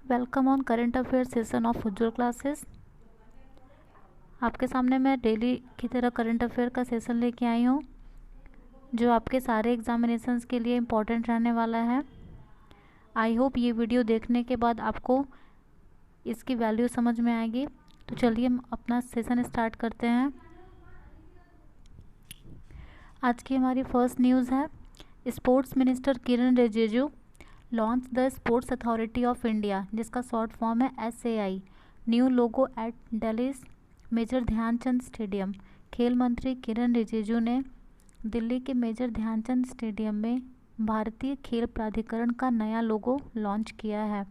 Welcome on current affair session of Ujjwal classes. आपके सामने मैं डेली की तरह करंट अफेयर का सेशन लेके आई हूँ जो आपके सारे एग्जामिनेशंस के लिए इम्पोर्टेंट रहने वाला है। आई होप ये वीडियो देखने के बाद आपको इसकी वैल्यू समझ में आएगी। तो चलिए हम अपना सेशन स्टार्ट करते हैं। आज की हमारी फर्स्ट न्यूज़ है, sports minister Kiren Rijiju launch the sports authority of India, जिसका शॉर्ट फॉर्म है SAI, new logo at Delhi's major Dhyanchand stadium. खेल मंत्री किरण रिजिजू ने दिल्ली के मेजर ध्यानचंद स्टेडियम में भारतीय खेल प्राधिकरण का नया लोगो लॉन्च किया है।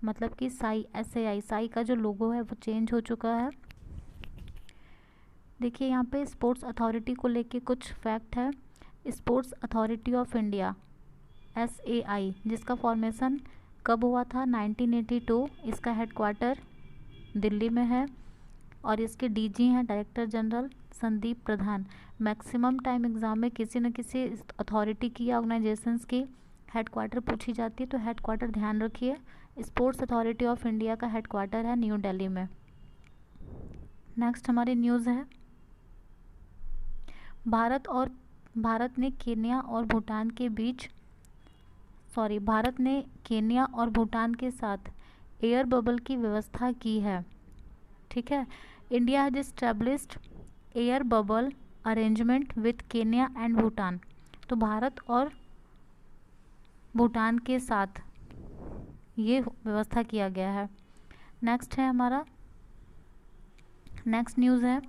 मतलब कि SAI का जो लोगो है वो चेंज हो चुका है। देखिए यहाँ पे स्पोर्ट्स अथॉरिटी को लेके कुछ फैक्ट है। Sports authority of India SAI, जिसका फॉर्मेशन कब हुआ था? 1982। इसका हेडक्वार्टर दिल्ली में है और इसके DG हैं डायरेक्टर जनरल संदीप प्रधान। मैक्सिमम टाइम एग्ज़ाम में किसी न किसी अथॉरिटी की या ऑर्गेनाइजेशंस की हेडक्वार्टर पूछी जाती है, तो हेडक्वार्टर ध्यान रखिए। स्पोर्ट्स अथॉरिटी ऑफ इंडिया का हेडक्वार्टर है न्यू दिल्ली में। नेक्स्ट हमारी न्यूज़ है, भारत ने केन्या और भूटान के साथ एयर बबल की व्यवस्था की है। ठीक है, India has established air bubble arrangement with Kenya and Bhutan. तो भारत और भूटान के साथ ये व्यवस्था किया गया है। नेक्स्ट है हमारा नेक्स्ट न्यूज़ है,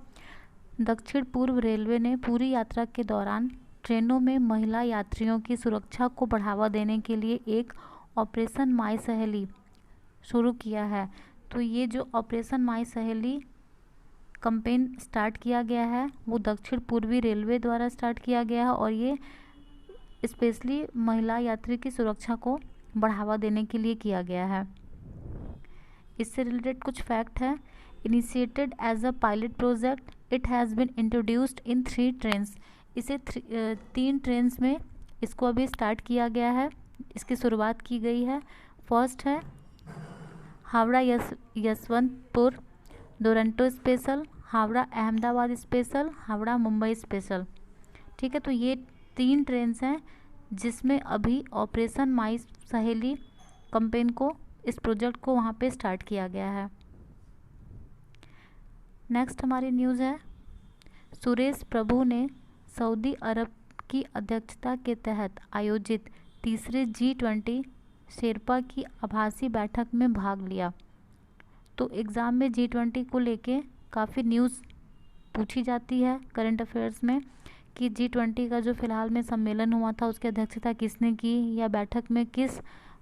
दक्षिण पूर्व रेलवे ने पूरी यात्रा के दौरान ट्रेनों में महिला यात्रियों की सुरक्षा को बढ़ावा देने के लिए एक ऑपरेशन माई सहेली शुरू किया है। तो ये जो ऑपरेशन माई सहेली कैंपेन स्टार्ट किया गया है वो दक्षिण पूर्वी रेलवे द्वारा स्टार्ट किया गया है और ये स्पेशली महिला यात्री की सुरक्षा को बढ़ावा देने के लिए किया गया है। इससे रिलेटेड कुछ फैक्ट है। Initiated as a pilot project, it has been introduced in 3 trains. इसे 3 ट्रेन्स में इसको अभी स्टार्ट किया गया है, इसकी शुरुआत की गई है। फर्स्ट है Howrah Yesvantpur Duronto special, Howrah Ahmedabad special, Howrah Mumbai special. ठीक है, तो ये 3 ट्रेन्स हैं जिसमें अभी ऑपरेशन माई सहेली कैंपेन को, इस प्रोजेक्ट को वहाँ पे स्टार्ट किया गया है। नेक्स्ट हमारी न्यूज़ है, सुरेश प्रभु ने सऊदी अरब की अध्यक्षता के तहत आयोजित तीसरे G20 शेरपा की आभासी बैठक में भाग लिया। तो एग्ज़ाम में G20 को लेके काफ़ी न्यूज़ पूछी जाती है करंट अफेयर्स में कि G20 का जो फ़िलहाल में सम्मेलन हुआ था उसकी अध्यक्षता किसने की या बैठक में किस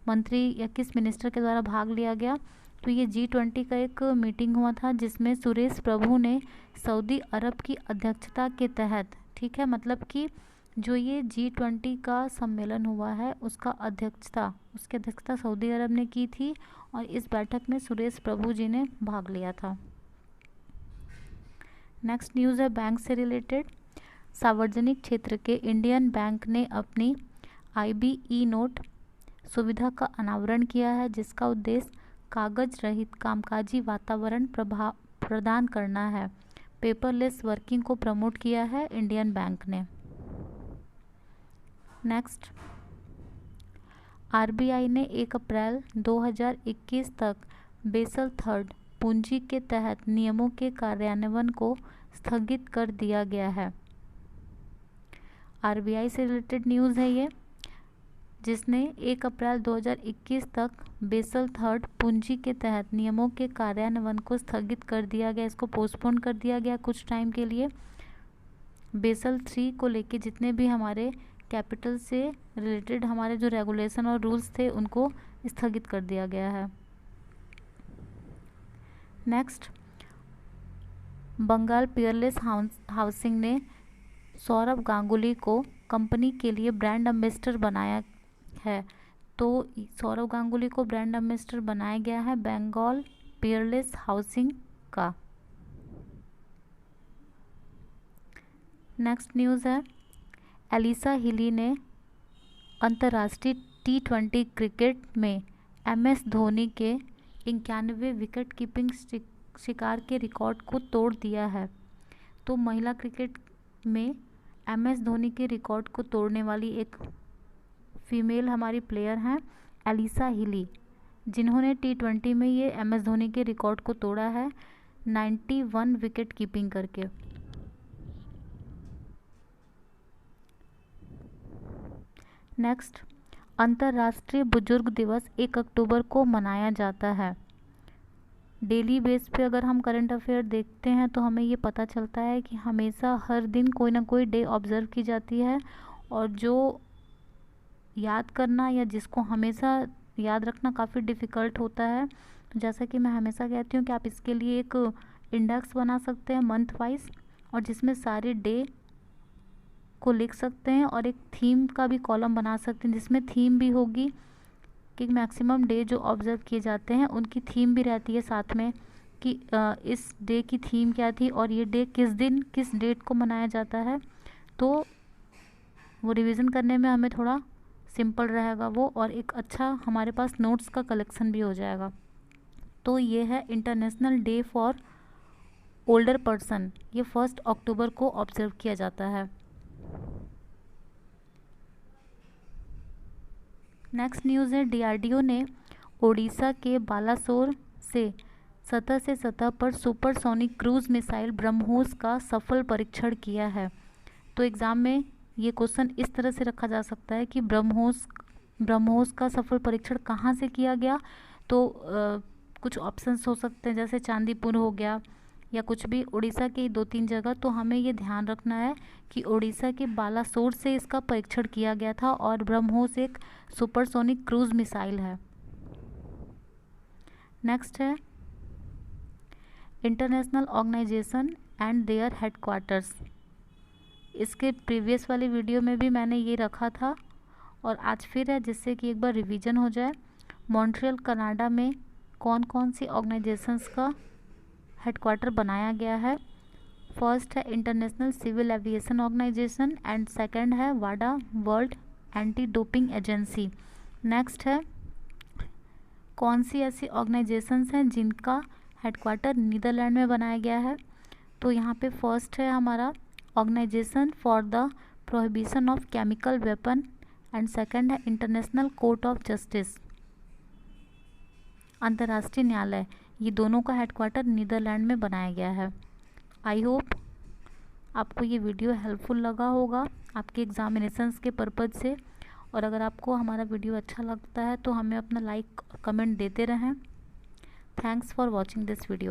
मंत्री या किस मिनिस्टर के द्वारा भाग लिया गया। तो ये G20 का एक मीटिंग हुआ था जिसमें सुरेश प्रभु ने सऊदी अरब की अध्यक्षता के तहत, ठीक है, मतलब कि जो ये G20 का सम्मेलन हुआ है उसकी अध्यक्षता सऊदी अरब ने की थी और इस बैठक में सुरेश प्रभु जी ने भाग लिया था। नेक्स्ट न्यूज़ है बैंक से रिलेटेड, सार्वजनिक क्षेत्र के इंडियन बैंक ने अपनी IBE नोट सुविधा का अनावरण किया है, जिसका उद्देश्य कागज रहित कामकाजी वातावरण प्रदान करना है। पेपरलेस वर्किंग को प्रमोट किया है इंडियन बैंक ने। नेक्स्ट, RBI ने 1 अप्रैल 2021 तक बेसल थर्ड पूंजी के तहत नियमों के कार्यान्वयन को स्थगित कर दिया गया है। RBI से रिलेटेड न्यूज़ है ये, जिसने 1 अप्रैल 2021 तक बेसल थर्ड पूंजी के तहत नियमों के कार्यान्वयन को स्थगित कर दिया गया, इसको पोस्टपोन कर दिया गया कुछ टाइम के लिए। बेसल 3 को लेके जितने भी हमारे कैपिटल से रिलेटेड हमारे जो रेगुलेशन और रूल्स थे उनको स्थगित कर दिया गया है। नेक्स्ट, बंगाल पियरलेस हाउसिंग ने सौरव गांगुली को कंपनी के लिए ब्रांड एम्बेसडर बनाया है। तो सौरव गांगुली को ब्रांड एम्बेसडर बनाया गया है बंगाल पियरलेस हाउसिंग का। नेक्स्ट न्यूज़ है, एलिसा हिली ने अंतर्राष्ट्रीय T20 क्रिकेट में MS धोनी के 91 विकेट कीपिंग शिकार के रिकॉर्ड को तोड़ दिया है। तो महिला क्रिकेट में MS धोनी के रिकॉर्ड को तोड़ने वाली एक फीमेल हमारी प्लेयर हैं एलिसा हिली, जिन्होंने T20 में ये MS धोनी के रिकॉर्ड को तोड़ा है 91 विकेट कीपिंग करके। नेक्स्ट, अंतर्राष्ट्रीय बुजुर्ग दिवस 1 अक्टूबर को मनाया जाता है। डेली बेस पे अगर हम करंट अफेयर देखते हैं तो हमें ये पता चलता है कि हमेशा हर दिन कोई ना कोई डे ऑब्ज़र्व की जाती है, और जो याद करना या जिसको हमेशा याद रखना काफ़ी डिफ़िकल्ट होता है, तो जैसा कि मैं हमेशा कहती हूँ कि आप इसके लिए एक इंडेक्स बना सकते हैं मंथ वाइज, और जिसमें सारे डे को लिख सकते हैं, और एक थीम का भी कॉलम बना सकते हैं जिसमें थीम भी होगी कि मैक्सिमम डे जो ऑब्ज़र्व किए जाते हैं उनकी थीम भी रहती है साथ में कि इस डे की थीम क्या थी और ये डे किस दिन किस डेट को मनाया जाता है। तो वो रिवीजन करने में हमें थोड़ा सिंपल रहेगा वो, और एक अच्छा हमारे पास नोट्स का कलेक्शन भी हो जाएगा। तो ये है international day for older person, ये 1 अक्टूबर को ऑब्ज़र्व किया जाता है। नेक्स्ट न्यूज़ है, DRDO ने ओडिशा के बालासोर से सतह पर सुपरसोनिक क्रूज मिसाइल ब्रह्मोस का सफल परीक्षण किया है। तो एग्ज़ाम में ये क्वेश्चन इस तरह से रखा जा सकता है कि ब्रह्मोस का सफल परीक्षण कहाँ से किया गया। तो कुछ ऑप्शंस हो सकते हैं, जैसे चांदीपुर हो गया या कुछ भी उड़ीसा की 2-3 जगह। तो हमें ये ध्यान रखना है कि उड़ीसा के बालासोर से इसका परीक्षण किया गया था, और ब्रह्मोस एक सुपरसोनिक क्रूज मिसाइल है। नेक्स्ट है, international organisation and their headquarters. इसके प्रीवियस वाली वीडियो में भी मैंने ये रखा था और आज फिर है, जिससे कि एक बार रिवीजन हो जाए। मॉन्ट्रियल कनाडा में कौन कौन सी ऑर्गेनाइजेशंस का हेडक्वार्टर बनाया गया है। फर्स्ट है international civil aviation organization, and second है वाडा world anti doping agency. Next है, कौन सी ऐसी ऑर्गेनाइजेशंस हैं जिनका हेडक्वार्टर नीदरलैंड में बनाया गया है। तो यहाँ पे फर्स्ट है हमारा organisation for the prohibition of chemical weapon, and second है इंटरनेशनल कोर्ट ऑफ जस्टिस, अंतर्राष्ट्रीय न्यायालय। ये दोनों का हेडक्वार्टर नीदरलैंड में बनाया गया है। आई होप आपको ये वीडियो हेल्पफुल लगा होगा आपके एग्जामिनेशंस के पर्पज़ से, और अगर आपको हमारा वीडियो अच्छा लगता है तो हमें अपना लाइक कमेंट देते रहें। Thanks for watching this video.